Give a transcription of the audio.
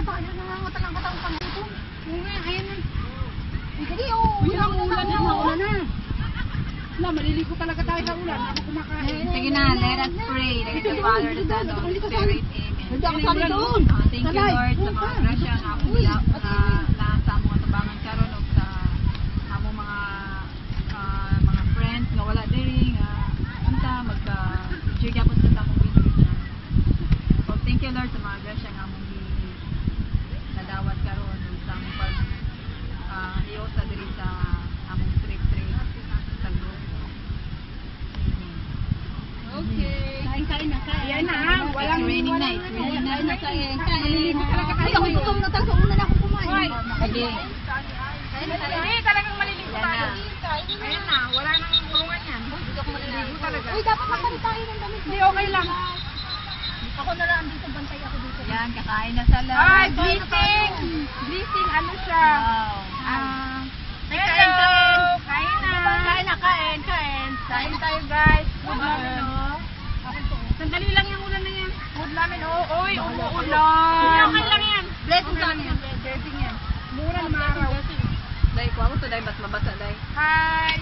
tayo nangangatan ng katang pag-ito. Oo nga, ayan na. Hindi, oo. Uy, ang ulan na, maulan na. Wala, maliligo talaga tayo sa ulan. Ako kumakain. Sige na, let us pray. Let the Father, the Son, the Holy Spirit. Amen. Hindi ako sabi doon. Thank you, Lord, sa mga grasya nga akong bila na sa among katabangan karon o sa among mga friends nga wala diri nga unta magka-share gyapon sa among video. So thank you, Lord, sa mga grasya nga among nadawat karon sa among pag hiyosa diri sa among trip sa group. Okay. Kain na, kain. Ayan na, walang Raining night. Raining night. Maliligo talaga tayo. Ako gutom na tayo. Sa una na ako kumain. Sige. Hindi, talagang maliligo tayo. Kain. Ayan na, wala nang kurungan yan. Hindi ako maliligo talaga. Uy, dapat makalit tayo ng damit. Hindi, okay lang. Ako na lang dito, bantay ako dito. Yan, kakain na sa lahat. Ay, blessing! Blessing, ano siya? Wow. Hello! Kain na! Kain. Kain tayo, guys. Food namin, oh. Sandali lang yung ulan na yan. Food namin, oh. Uy, umuulan. Okay lang yan. Blessing sa amin. Blessing yan. Mura na maaraw. Dahil ko ako to, dahil mas mabasa, dahil. Hi!